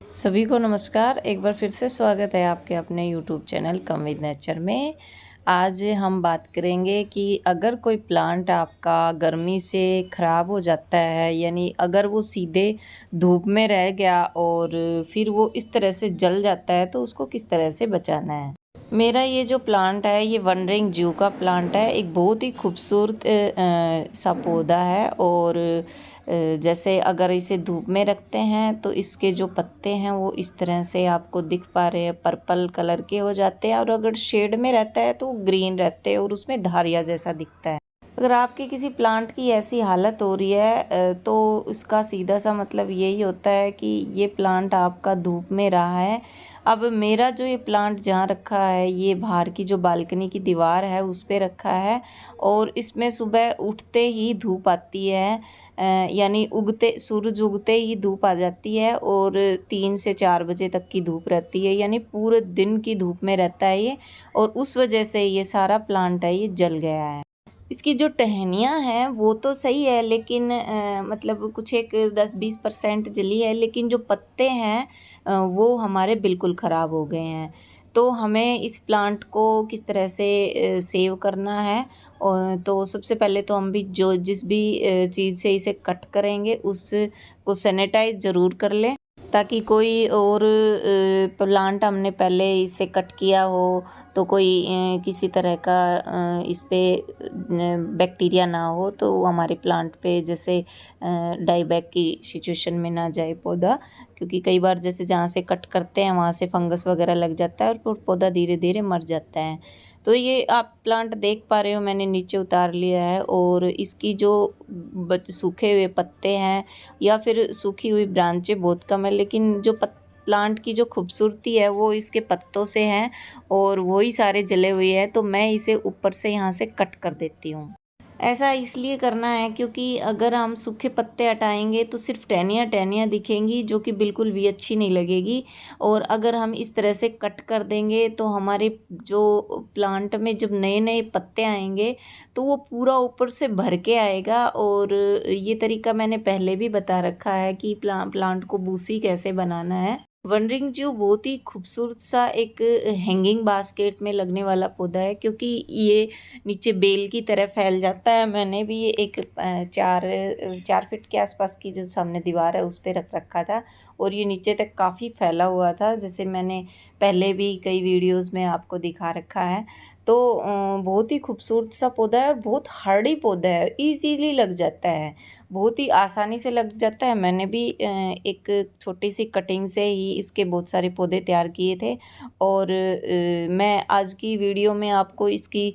सभी को नमस्कार। एक बार फिर से स्वागत है आपके अपने YouTube channel come with nature में। आज हम बात करेंगे कि अगर कोई प्लांट आपका गर्मी से ख़राब हो जाता है, यानी अगर वो सीधे धूप में रह गया और फिर वो इस तरह से जल जाता है, तो उसको किस तरह से बचाना है। मेरा ये जो प्लांट है, ये वनरिंग जू का प्लांट है। एक बहुत ही खूबसूरत सा पौधा है और जैसे अगर इसे धूप में रखते हैं तो इसके जो पत्ते हैं वो इस तरह से आपको दिख पा रहे हैं, पर्पल कलर के हो जाते हैं, और अगर शेड में रहता है तो ग्रीन रहते हैं और उसमें धारिया जैसा दिखता है। अगर आपकी किसी प्लांट की ऐसी हालत हो रही है तो उसका सीधा सा मतलब यही होता है कि ये प्लांट आपका धूप में रहा है। अब मेरा जो ये प्लांट जहाँ रखा है, ये बाहर की जो बालकनी की दीवार है उस पे रखा है, और इसमें सुबह उठते ही धूप आती है, यानी सूरज उगते ही धूप आ जाती है और 3 से 4 बजे तक की धूप रहती है, यानी पूरे दिन की धूप में रहता है ये, और उस वजह से ये सारा प्लांट है ये जल गया है। इसकी जो टहनियाँ हैं वो तो सही है, लेकिन मतलब कुछ एक 10-20% जली है, लेकिन जो पत्ते हैं वो हमारे बिल्कुल ख़राब हो गए हैं। तो हमें इस प्लांट को किस तरह से सेव करना है, और तो सबसे पहले तो हम भी जिस भी चीज़ से इसे कट करेंगे उसको सैनिटाइज ज़रूर कर लें, ताकि कोई और प्लांट हमने पहले इसे कट किया हो तो कोई किसी तरह का इस पे बैक्टीरिया ना हो, तो हमारे प्लांट पे जैसे डाईबैक की सिचुएशन में ना जाए पौधा, क्योंकि कई बार जैसे जहाँ से कट करते हैं वहाँ से फंगस वगैरह लग जाता है और फिर पौधा धीरे धीरे मर जाता है। तो ये आप प्लांट देख पा रहे हो, मैंने नीचे उतार लिया है, और इसकी जो सूखे हुए पत्ते हैं या फिर सूखी हुई ब्रांचें बहुत कम है, लेकिन जो प्लांट की जो खूबसूरती है वो इसके पत्तों से है, और वही सारे जले हुए हैं, तो मैं इसे ऊपर से यहाँ से कट कर देती हूँ। ऐसा इसलिए करना है क्योंकि अगर हम सूखे पत्ते हटाएंगे तो सिर्फ टहनियाँ टहनियाँ दिखेंगी, जो कि बिल्कुल भी अच्छी नहीं लगेगी, और अगर हम इस तरह से कट कर देंगे तो हमारे जो प्लांट में जब नए नए पत्ते आएंगे तो वो पूरा ऊपर से भर के आएगा। और ये तरीका मैंने पहले भी बता रखा है कि प्लांट को बूसी कैसे बनाना है। वनरिंग जो बहुत ही खूबसूरत सा एक हैंगिंग बास्केट में लगने वाला पौधा है, क्योंकि ये नीचे बेल की तरह फैल जाता है। मैंने भी ये एक 4 फीट के आसपास की जो सामने दीवार है उस पर रख रखा था, और ये नीचे तक काफ़ी फैला हुआ था, जैसे मैंने पहले भी कई वीडियोस में आपको दिखा रखा है। तो बहुत ही खूबसूरत सा पौधा है और बहुत हार्डी पौधा है, ईजीली लग जाता है, बहुत ही आसानी से लग जाता है। मैंने भी एक छोटी सी कटिंग से ही इसके बहुत सारे पौधे तैयार किए थे, और मैं आज की वीडियो में आपको इसकी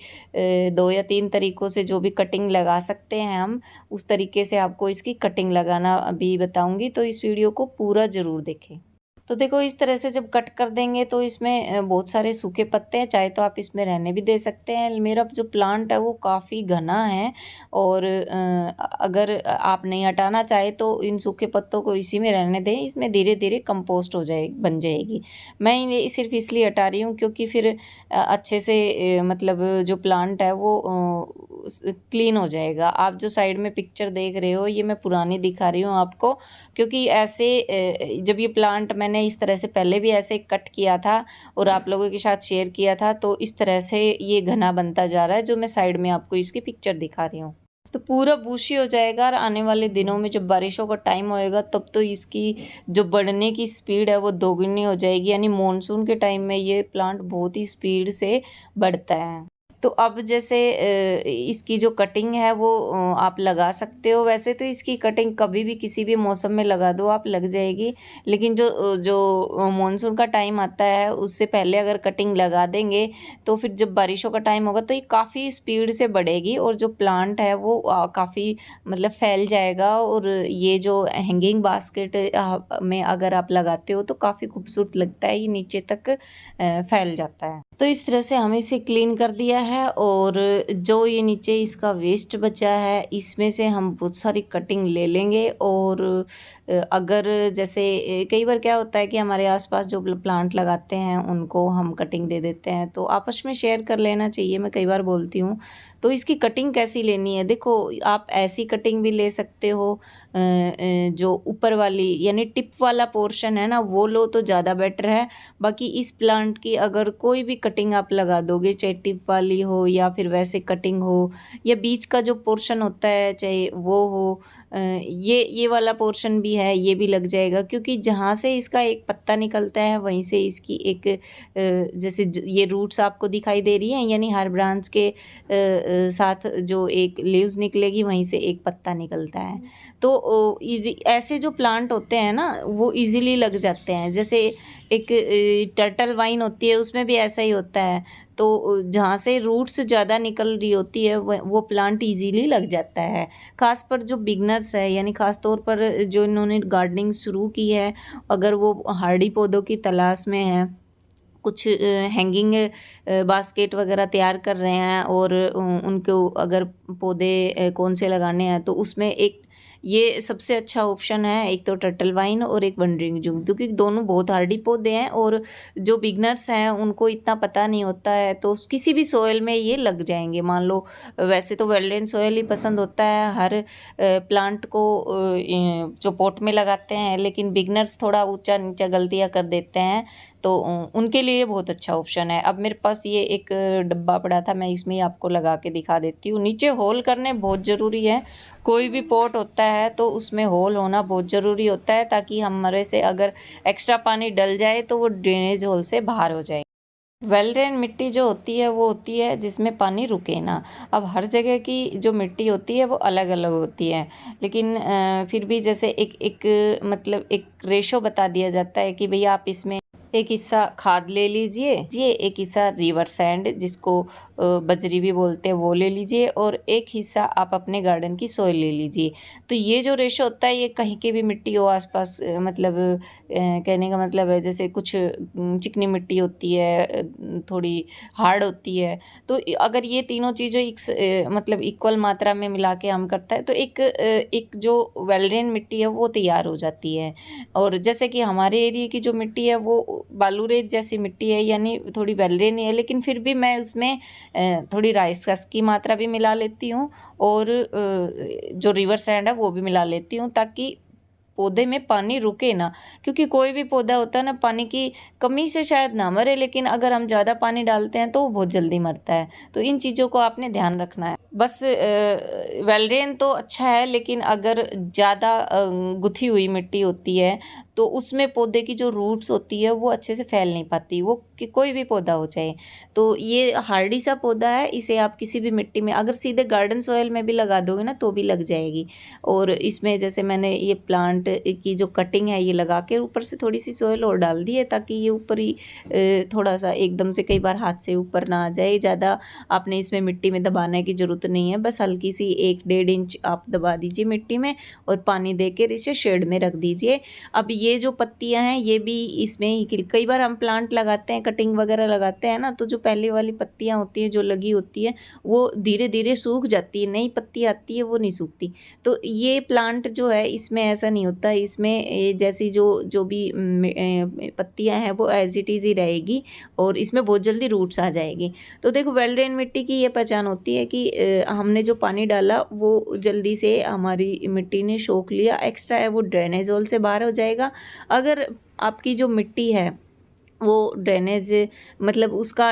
2 या 3 तरीक़ों से जो भी कटिंग लगा सकते हैं हम, उस तरीके से आपको इसकी कटिंग लगाना अभी बताऊंगी, तो इस वीडियो को पूरा ज़रूर देखें। तो देखो, इस तरह से जब कट कर देंगे तो इसमें बहुत सारे सूखे पत्ते हैं, चाहे तो आप इसमें रहने भी दे सकते हैं। मेरा जो प्लांट है वो काफ़ी घना है, और अगर आप नहीं हटाना चाहे तो इन सूखे पत्तों को इसी में रहने दें, इसमें धीरे धीरे कंपोस्ट बन जाएगी। मैं इन्हें सिर्फ इसलिए हटा रही हूँ क्योंकि फिर अच्छे से मतलब जो प्लांट है वो क्लीन हो जाएगा। आप जो साइड में पिक्चर देख रहे हो ये मैं पुरानी दिखा रही हूँ आपको, क्योंकि ऐसे जब ये प्लांट मैंने इस तरह से पहले भी ऐसे कट किया था और आप लोगों के साथ शेयर किया था, तो इस तरह से ये घना बनता जा रहा है, जो मैं साइड में आपको इसकी पिक्चर दिखा रही हूँ। तो पूरा बूशी हो जाएगा, और आने वाले दिनों में जब बारिशों का टाइम होएगा तब तो इसकी जो बढ़ने की स्पीड है वो दोगुनी हो जाएगी, यानी मॉनसून के टाइम में ये प्लांट बहुत ही स्पीड से बढ़ता है। तो अब जैसे इसकी जो कटिंग है वो आप लगा सकते हो। वैसे तो इसकी कटिंग कभी भी किसी भी मौसम में लगा दो आप, लग जाएगी, लेकिन जो जो मानसून का टाइम आता है उससे पहले अगर कटिंग लगा देंगे तो फिर जब बारिशों का टाइम होगा तो ये काफ़ी स्पीड से बढ़ेगी, और जो प्लांट है वो काफ़ी मतलब फैल जाएगा। और ये जो हैंगिंग बास्केट में अगर आप लगाते हो तो काफ़ी खूबसूरत लगता है, ये नीचे तक फैल जाता है। तो इस तरह से हमें इसे क्लीन कर दिया है, और जो ये नीचे इसका वेस्ट बचा है इसमें से हम बहुत सारी कटिंग ले लेंगे। और अगर जैसे कई बार क्या होता है कि हमारे आसपास जो प्लांट लगाते हैं उनको हम कटिंग दे देते हैं, तो आपस में शेयर कर लेना चाहिए, मैं कई बार बोलती हूँ। तो इसकी कटिंग कैसी लेनी है, देखो आप ऐसी कटिंग भी ले सकते हो, जो ऊपर वाली यानी टिप वाला पोर्शन है ना वो लो तो ज़्यादा बेटर है। बाकी इस प्लांट की अगर कोई भी कटिंग आप लगा दोगे, चाहे टिप वाली हो या फिर वैसे कटिंग हो, या बीच का जो पोर्शन होता है चाहे वो हो, ये वाला पोर्शन भी है, ये भी लग जाएगा। क्योंकि जहाँ से इसका एक पत्ता निकलता है वहीं से इसकी एक जैसे ये रूट्स आपको दिखाई दे रही हैं, यानी हर ब्रांच के साथ जो एक लीव्स निकलेगी वहीं से एक पत्ता निकलता है। तो इजी ऐसे जो प्लांट होते हैं ना वो इजीली लग जाते हैं। जैसे एक टर्टल वाइन होती है, उसमें भी ऐसा ही होता है। तो जहाँ से रूट्स ज़्यादा निकल रही होती है वो प्लांट इजीली लग जाता है। ख़ास पर जो बिगनर्स है, यानी ख़ास तौर पर जो इन्होंने गार्डनिंग शुरू की है, अगर वो हार्डी पौधों की तलाश में है, कुछ हैंगिंग बास्केट वगैरह तैयार कर रहे हैं और उनको अगर पौधे कौन से लगाने हैं, तो उसमें एक ये सबसे अच्छा ऑप्शन है। एक तो टर्टल वाइन और एक वंडरिंग जून, क्योंकि दोनों बहुत हार्डी पौधे हैं और जो बिगनर्स हैं उनको इतना पता नहीं होता है, तो किसी भी सॉइल में ये लग जाएंगे। मान लो वैसे तो वेलडेन सॉइल ही पसंद होता है हर प्लांट को जो पॉट में लगाते हैं, लेकिन बिगनर्स थोड़ा ऊंचा नीचा गलतियां कर देते हैं, तो उनके लिए बहुत अच्छा ऑप्शन है। अब मेरे पास ये एक डब्बा पड़ा था, मैं इसमें ही आपको लगा के दिखा देती हूँ। नीचे होल करने बहुत ज़रूरी है। कोई भी पॉट होता है तो उसमें होल होना बहुत ज़रूरी होता है, ताकि हमारे से अगर एक्स्ट्रा पानी डल जाए तो वो ड्रेनेज होल से बाहर हो जाए। वेल ड्रेन मिट्टी जो होती है वो होती है जिसमें पानी रुके ना। अब हर जगह की जो मिट्टी होती है वो अलग अलग होती है, लेकिन फिर भी जैसे एक एक मतलब एक रेशो बता दिया जाता है कि भैया आप इसमें एक हिस्सा खाद ले लीजिए, एक हिस्सा रिवर सैंड जिसको बजरी भी बोलते हैं वो ले लीजिए, और एक हिस्सा आप अपने गार्डन की सॉइल ले लीजिए। तो ये जो रेशो होता है ये कहीं के भी मिट्टी हो आसपास, मतलब कहने का मतलब है जैसे कुछ चिकनी मिट्टी होती है, थोड़ी हार्ड होती है, तो अगर ये तीनों चीज़ें मतलब इक्वल मात्रा में मिला के हम करता है तो एक जो वेल ड्रेन मिट्टी है वो तैयार हो जाती है। और जैसे कि हमारे एरिया की जो मिट्टी है वो बालू रेत जैसी मिट्टी है, यानी थोड़ी वेल ड्रेन है, लेकिन फिर भी मैं उसमें थोड़ी राइस कस की मात्रा भी मिला लेती हूँ और जो रिवर सैंड है वो भी मिला लेती हूँ, ताकि पौधे में पानी रुके ना। क्योंकि कोई भी पौधा होता है ना, पानी की कमी से शायद ना मरे, लेकिन अगर हम ज़्यादा पानी डालते हैं तो वो बहुत जल्दी मरता है। तो इन चीज़ों को आपने ध्यान रखना है। बस वेलड्रेन तो अच्छा है, लेकिन अगर ज़्यादा गुथी हुई मिट्टी होती है तो उसमें पौधे की जो रूट्स होती है वो अच्छे से फैल नहीं पाती, वो कि कोई भी पौधा हो चाहे। तो ये हार्डी सा पौधा है, इसे आप किसी भी मिट्टी में अगर सीधे गार्डन सॉइल में भी लगा दोगे ना तो भी लग जाएगी। और इसमें जैसे मैंने ये प्लांट की जो कटिंग है ये लगा के ऊपर से थोड़ी सी सॉइल और डाल दी है, ताकि ये ऊपर ही थोड़ा सा एकदम से कई बार हाथ से ऊपर ना आ जाए। ज़्यादा आपने इसमें मिट्टी में दबाने की ज़रूरत नहीं है, बस हल्की सी 1-1.5 इंच आप दबा दीजिए मिट्टी में और पानी देकर इसे शेड में रख दीजिए। अब ये जो पत्तियां हैं ये भी इसमें ही कई बार हम प्लांट लगाते हैं, कटिंग वगैरह लगाते हैं ना, तो जो पहले वाली पत्तियां होती हैं जो लगी होती है वो धीरे धीरे सूख जाती है, नई पत्ती आती है वो नहीं सूखती। तो ये प्लांट जो है इसमें ऐसा नहीं होता, इसमें जैसी जो भी पत्तियां हैं वो एज इट इज़ ही रहेगी और इसमें बहुत जल्दी रूट्स आ जाएगी। तो देखो वेल ड्रेन मिट्टी की ये पहचान होती है कि हमने जो पानी डाला वो जल्दी से हमारी मिट्टी ने सोख लिया, एक्स्ट्रा है वो ड्रेनेज होल से बाहर हो जाएगा। अगर आपकी जो मिट्टी है वो ड्रेनेज मतलब उसका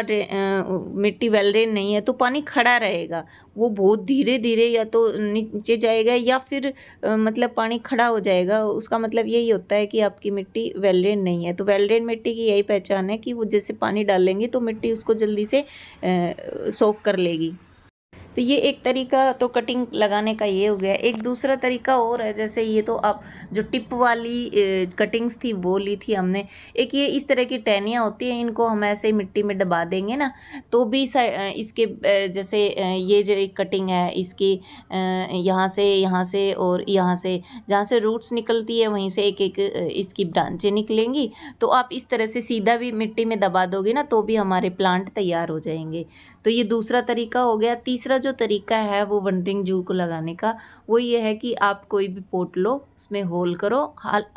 मिट्टी वेल ड्रेन नहीं है तो पानी खड़ा रहेगा, वो बहुत धीरे धीरे या तो नीचे जाएगा या फिर मतलब पानी खड़ा हो जाएगा। उसका मतलब यही होता है कि आपकी मिट्टी वेल ड्रेन नहीं है। तो वेल ड्रेन मिट्टी की यही पहचान है कि वो जैसे पानी डालेंगे तो मिट्टी उसको जल्दी से सोख कर लेगी। तो ये एक तरीका तो कटिंग लगाने का ये हो गया। एक दूसरा तरीका और है, जैसे ये तो अब जो टिप वाली कटिंग्स थी वो ली थी हमने। एक ये इस तरह की टहनियाँ होती हैं, इनको हम ऐसे ही मिट्टी में दबा देंगे ना तो भी इसके जैसे ये जो एक कटिंग है इसकी यहाँ से और यहाँ से जहाँ से रूट्स निकलती है वहीं से एक एक इसकी ब्रांचें निकलेंगी। तो आप इस तरह से सीधा भी मिट्टी में दबा दोगे ना तो भी हमारे प्लांट तैयार हो जाएंगे। तो ये दूसरा तरीका हो गया। तीसरा जो जो तरीका है वो वनरिंग जूट को लगाने का, वो ये है कि आप कोई भी पॉट लो, उसमें होल करो।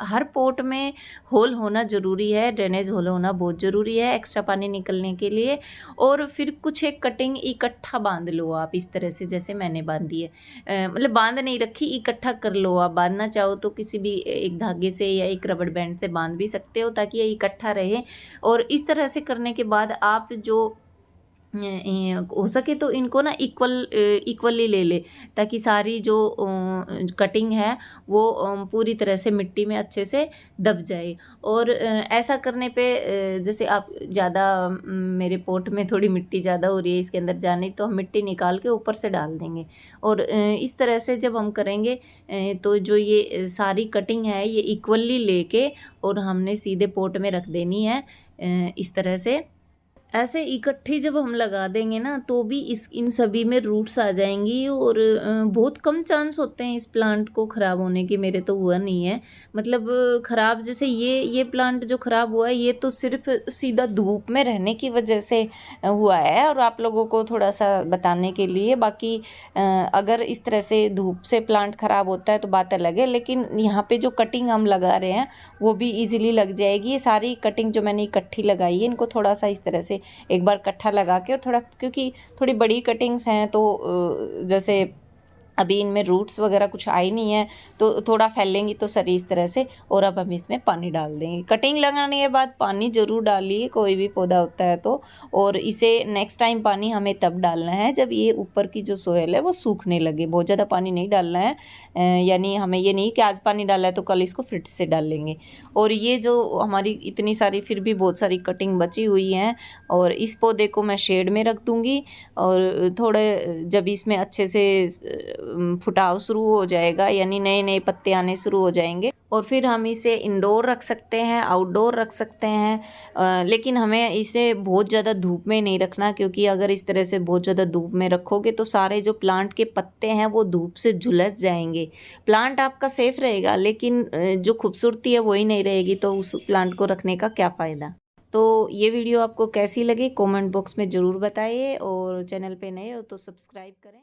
हर पॉट में होल होना ज़रूरी है, ड्रेनेज होल होना बहुत ज़रूरी है एक्स्ट्रा पानी निकलने के लिए। और फिर कुछ एक कटिंग इकट्ठा बांध लो आप इस तरह से, जैसे मैंने बांधी है। मतलब बांध नहीं रखी, इकट्ठा कर लो आप। बांधना चाहो तो किसी भी एक धागे से या एक रबड़ बैंड से बांध भी सकते हो, ताकि ये इकट्ठा रहे। और इस तरह से करने के बाद आप जो हो सके तो इनको ना इक्वली ले ले, ताकि सारी जो कटिंग है वो पूरी तरह से मिट्टी में अच्छे से दब जाए। और ऐसा करने पे जैसे आप ज़्यादा मेरे पोट में थोड़ी मिट्टी ज़्यादा हो रही है, इसके अंदर जाने, तो हम मिट्टी निकाल के ऊपर से डाल देंगे। और इस तरह से जब हम करेंगे तो जो ये सारी कटिंग है ये इक्वली लेके और हमने सीधे पोट में रख देनी है इस तरह से। ऐसे इकट्ठी जब हम लगा देंगे ना, तो भी इन सभी में रूट्स आ जाएंगी। और बहुत कम चांस होते हैं इस प्लांट को ख़राब होने के। मेरे तो हुआ नहीं है, मतलब ख़राब जैसे ये प्लांट जो ख़राब हुआ है, ये तो सिर्फ सीधा धूप में रहने की वजह से हुआ है, और आप लोगों को थोड़ा सा बताने के लिए। बाकी अगर इस तरह से धूप से प्लांट ख़राब होता है तो बात अलग है, लेकिन यहाँ पे जो कटिंग हम लगा रहे हैं वो भी ईजिली लग जाएगी। ये सारी कटिंग जो मैंने इकट्ठी लगाई है, इनको थोड़ा सा इस तरह से एक बार इकट्ठा लगा के, और थोड़ा, क्योंकि थोड़ी बड़ी कटिंग्स हैं तो जैसे अभी इनमें रूट्स वगैरह कुछ आई नहीं है, तो थोड़ा फैलेंगी तो सही इस तरह से। और अब हम इसमें पानी डाल देंगे। कटिंग लगाने के बाद पानी ज़रूर डालिए, कोई भी पौधा होता है तो। और इसे नेक्स्ट टाइम पानी हमें तब डालना है जब ये ऊपर की जो सोयल है वो सूखने लगे। बहुत ज़्यादा पानी नहीं डालना है, यानी हमें ये नहीं कि आज पानी डाला है तो कल इसको फिर से डाल लेंगे। और ये जो हमारी इतनी सारी फिर भी बहुत सारी कटिंग बची हुई हैं, और इस पौधे को मैं शेड में रख दूँगी। और थोड़े जब इसमें अच्छे से फुटाव शुरू हो जाएगा, यानी नए नए पत्ते आने शुरू हो जाएंगे, और फिर हम इसे इंडोर रख सकते हैं, आउटडोर रख सकते हैं। लेकिन हमें इसे बहुत ज़्यादा धूप में नहीं रखना, क्योंकि अगर इस तरह से बहुत ज़्यादा धूप में रखोगे तो सारे जो प्लांट के पत्ते हैं वो धूप से झुलस जाएंगे। प्लांट आपका सेफ रहेगा, लेकिन जो खूबसूरती है वही नहीं रहेगी, तो उस प्लांट को रखने का क्या फ़ायदा। तो ये वीडियो आपको कैसी लगी कमेंट बॉक्स में ज़रूर बताइए, और चैनल पे नए हो तो सब्सक्राइब करें।